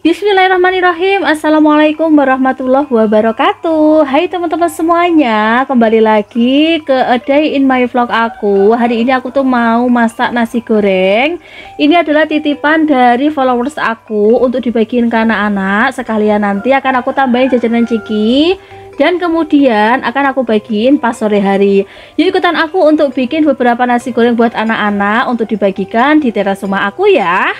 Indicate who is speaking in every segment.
Speaker 1: Bismillahirrahmanirrahim. Assalamualaikum warahmatullahi wabarakatuh. Hai teman-teman semuanya, kembali lagi ke A Day in My Vlog aku. Hari ini aku tuh mau masak nasi goreng. Ini adalah titipan dari followers aku untuk dibagiin ke anak-anak. Sekalian nanti akan aku tambahin jajanan Ciki, dan kemudian akan aku bagiin pas sore hari. Yuk ikutan aku untuk bikin beberapa nasi goreng buat anak-anak untuk dibagikan di teras rumah aku ya.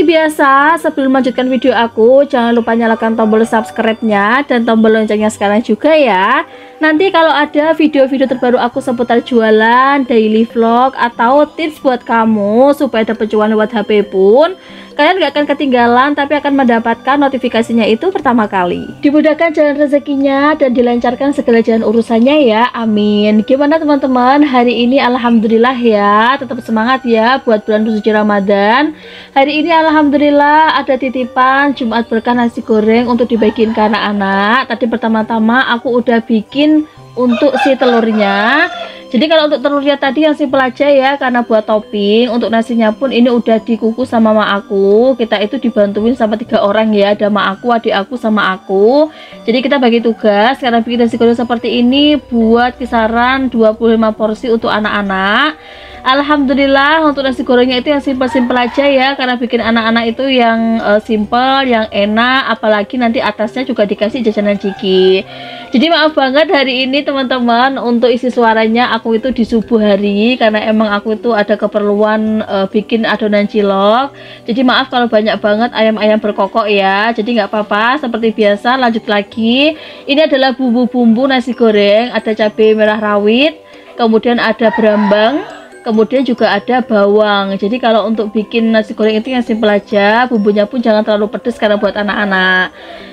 Speaker 1: Biasa, sebelum melanjutkan video aku, jangan lupa nyalakan tombol subscribe-nya dan tombol loncengnya sekarang juga ya. Nanti kalau ada video-video terbaru aku seputar jualan, daily vlog, atau tips buat kamu supaya dapat cuan lewat HP pun, kalian gak akan ketinggalan, tapi akan mendapatkan notifikasinya itu pertama kali. Dimudahkan jalan rezekinya dan dilancarkan segala jalan urusannya ya, amin. Gimana teman-teman, hari ini alhamdulillah ya, tetap semangat ya buat bulan suci Ramadan. Hari ini alhamdulillah ada titipan Jumat berkah nasi goreng untuk dibagiin ke anak-anak. Tadi pertama-tama aku udah bikin untuk si telurnya. Jadi kalau untuk telurnya tadi yang simpel aja ya, karena buat topping. Untuk nasinya pun ini udah dikukus sama mak aku. Kita itu dibantuin sama 3 orang ya, ada mak aku, adik aku, sama aku. Jadi kita bagi tugas karena bikin nasi goreng seperti ini buat kisaran 25 porsi untuk anak-anak. Alhamdulillah untuk nasi gorengnya itu yang simpel-simpel aja ya, karena bikin anak-anak itu yang simpel, yang enak, apalagi nanti atasnya juga dikasih jajanan Ciki. Jadi maaf banget hari ini teman-teman untuk isi suaranya aku itu di subuh hari, karena emang aku itu ada keperluan bikin adonan cilok. Jadi maaf kalau banyak banget ayam-ayam berkokok ya, jadi nggak apa-apa, seperti biasa lanjut lagi. Ini adalah bumbu-bumbu nasi goreng, ada cabai merah rawit, kemudian ada berambang, kemudian juga ada bawang. Jadi kalau untuk bikin nasi goreng itu yang simpel aja, bumbunya pun jangan terlalu pedas karena buat anak-anak.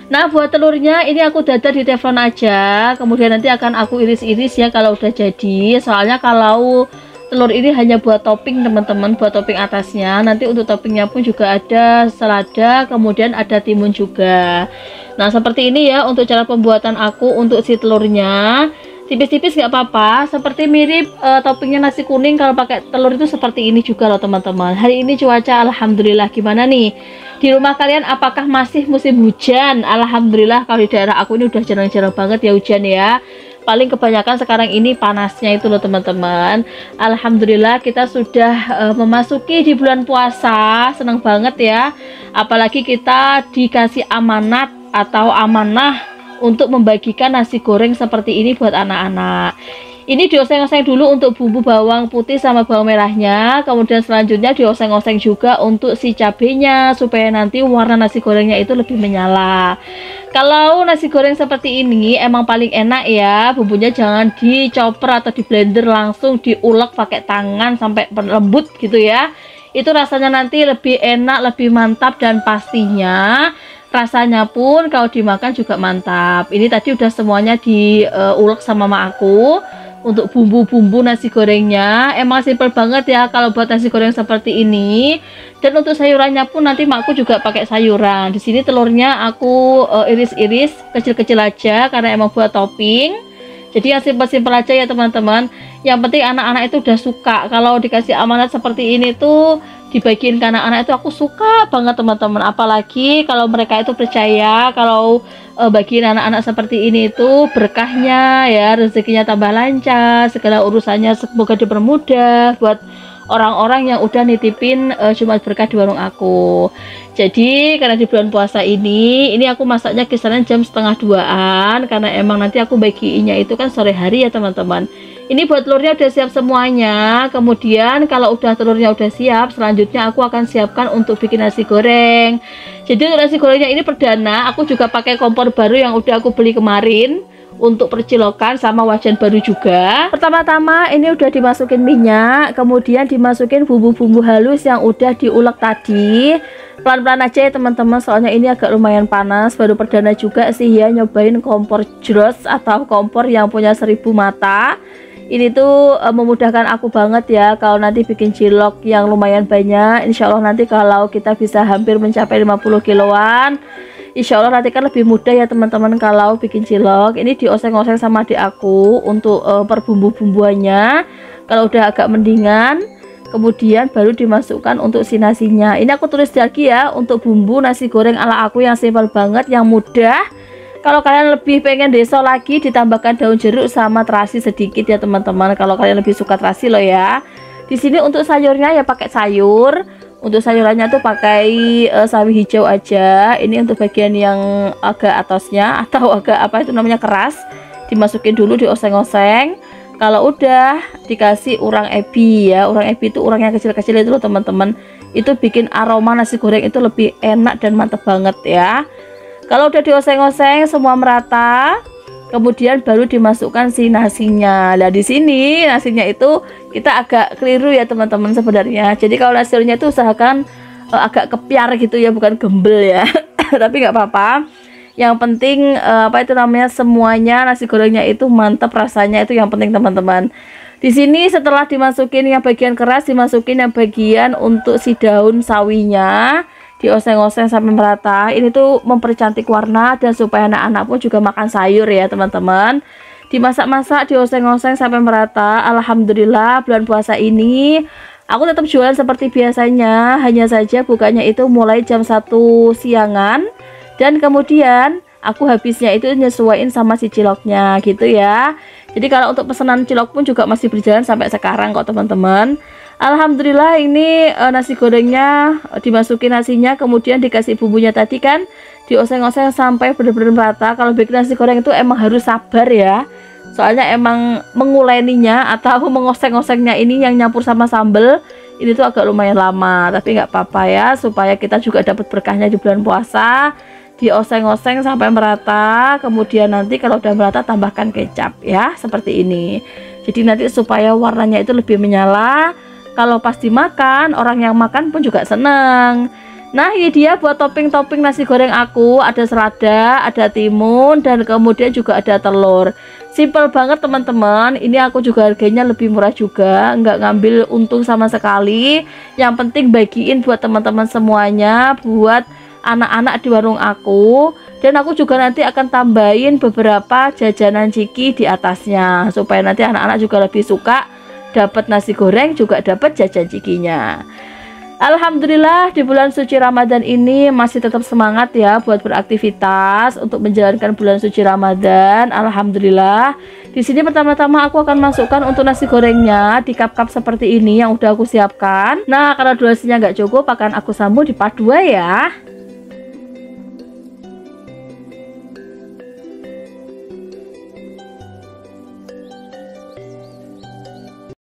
Speaker 1: Nah buat telurnya ini aku dadar di teflon aja, kemudian nanti akan aku iris-iris ya kalau udah jadi. Soalnya kalau telur ini hanya buat topping teman-teman, buat topping atasnya. Nanti untuk toppingnya pun juga ada selada, kemudian ada timun juga. Nah seperti ini ya untuk cara pembuatan aku untuk si telurnya. Tipis-tipis nggak apa-apa, seperti mirip toppingnya nasi kuning. Kalau pakai telur itu seperti ini juga loh teman-teman. Hari ini cuaca alhamdulillah, gimana nih di rumah kalian, apakah masih musim hujan? Alhamdulillah kalau di daerah aku ini udah jarang-jarang banget ya hujan ya. Paling kebanyakan sekarang ini panasnya itu loh teman-teman. Alhamdulillah kita sudah memasuki di bulan puasa, senang banget ya. Apalagi kita dikasih amanat atau amanah untuk membagikan nasi goreng seperti ini buat anak-anak. Ini dioseng-oseng dulu untuk bumbu bawang putih sama bawang merahnya. Kemudian selanjutnya dioseng-oseng juga untuk si cabenya, supaya nanti warna nasi gorengnya itu lebih menyala. Kalau nasi goreng seperti ini emang paling enak ya, bumbunya jangan dicoper atau di blender, langsung diulek pakai tangan sampai lembut gitu ya. Itu rasanya nanti lebih enak, lebih mantap, dan pastinya rasanya pun kalau dimakan juga mantap. Ini tadi udah semuanya diulek sama mak aku untuk bumbu-bumbu nasi gorengnya. Emang simpel banget ya kalau buat nasi goreng seperti ini. Dan untuk sayurannya pun nanti makku juga pakai sayuran. Di sini telurnya aku iris-iris kecil-kecil aja karena emang buat topping. Jadi yang simpel-simpel aja ya teman-teman. Yang penting anak-anak itu udah suka kalau dikasih amanat seperti ini tuh, dibagiin ke anak-anak itu aku suka banget teman-teman. Apalagi kalau mereka itu percaya kalau bagiin anak-anak seperti ini itu berkahnya ya, rezekinya tambah lancar, segala urusannya semoga dipermudah buat orang-orang yang udah nitipin Jumat berkah di warung aku. Jadi karena di bulan puasa ini aku masaknya kisaran jam setengah 2-an, karena emang nanti aku bagiinnya itu kan sore hari ya teman-teman. Ini buat telurnya udah siap semuanya. Kemudian kalau udah telurnya udah siap, selanjutnya aku akan siapkan untuk bikin nasi goreng. Jadi untuk nasi gorengnya ini perdana, aku juga pakai kompor baru yang udah aku beli kemarin untuk percilokan, sama wajan baru juga. Pertama-tama ini udah dimasukin minyak, kemudian dimasukin bumbu-bumbu halus yang udah diulek tadi. Pelan-pelan aja ya teman-teman, soalnya ini agak lumayan panas. Baru perdana juga sih ya nyobain kompor Jros atau kompor yang punya 1000 mata. Ini tuh memudahkan aku banget ya kalau nanti bikin cilok yang lumayan banyak. Insya Allah nanti kalau kita bisa hampir mencapai 50 kiloan, Insya Allah nanti kan lebih mudah ya teman-teman kalau bikin cilok. Ini dioseng-oseng sama adik aku untuk perbumbu-bumbuannya. Kalau udah agak mendingan, kemudian baru dimasukkan untuk si nasinya. Ini aku tulis lagi ya, untuk bumbu nasi goreng ala aku yang simpel banget, yang mudah. Kalau kalian lebih pengen deso lagi, ditambahkan daun jeruk sama terasi sedikit ya teman-teman. Kalau kalian lebih suka terasi loh ya. Di sini untuk sayurnya ya pakai sayur. Untuk sayurannya tuh pakai sawi hijau aja. Ini untuk bagian yang agak atasnya atau agak apa itu namanya keras. Dimasukin dulu, dioseng-oseng. Kalau udah dikasih urang ebi ya. Urang ebi itu urang yang kecil-kecil itu loh teman-teman. Itu bikin aroma nasi goreng itu lebih enak dan mantep banget ya. Kalau udah dioseng-oseng semua merata, kemudian baru dimasukkan si nasinya. Nah, di sini nasinya itu kita agak keliru ya teman-teman sebenarnya. Jadi kalau nasinya itu usahakan agak kepiar gitu ya, bukan gembel ya. Tapi nggak apa-apa. Yang penting apa itu namanya, semuanya nasi gorengnya itu mantap rasanya, itu yang penting teman-teman. Di sini setelah dimasukin yang bagian keras, dimasukin yang bagian untuk si daun sawinya. Dioseng-oseng sampai merata. Ini tuh mempercantik warna dan supaya anak-anak pun juga makan sayur ya teman-teman. Dimasak-masak, dioseng-oseng sampai merata. Alhamdulillah bulan puasa ini aku tetap jualan seperti biasanya. Hanya saja bukanya itu mulai jam 1 siangan. Dan kemudian aku habisnya itu nyesuaiin sama si ciloknya gitu ya. Jadi kalau untuk pesanan cilok pun juga masih berjalan sampai sekarang kok teman-teman. Alhamdulillah ini nasi gorengnya dimasukin nasinya, kemudian dikasih bumbunya tadi kan, dioseng-oseng sampai benar-benar merata. Kalau bikin nasi goreng itu emang harus sabar ya, soalnya emang menguleninya atau mengoseng-osengnya ini yang nyampur sama sambal ini tuh agak lumayan lama, tapi nggak apa-apa ya, supaya kita juga dapat berkahnya di bulan puasa. Dioseng-oseng sampai merata, kemudian nanti kalau udah merata tambahkan kecap ya, seperti ini. Jadi nanti supaya warnanya itu lebih menyala. Kalau pas dimakan, orang yang makan pun juga seneng. Nah, ini dia buat topping-topping nasi goreng aku. Ada selada, ada timun, dan kemudian juga ada telur. Simple banget teman-teman. Ini aku juga harganya lebih murah juga, nggak ngambil untung sama sekali. Yang penting bagiin buat teman-teman semuanya, buat anak-anak di warung aku. Dan aku juga nanti akan tambahin beberapa jajanan ciki di atasnya, supaya nanti anak-anak juga lebih suka, dapat nasi goreng juga dapat jajan cikinya. Alhamdulillah di bulan suci Ramadan ini masih tetap semangat ya buat beraktivitas untuk menjalankan bulan suci Ramadan. Alhamdulillah. Di sini pertama-tama aku akan masukkan untuk nasi gorengnya di cup-cup seperti ini yang udah aku siapkan. Nah, kalau durasinya nggak cukup akan aku sambung di part 2 ya.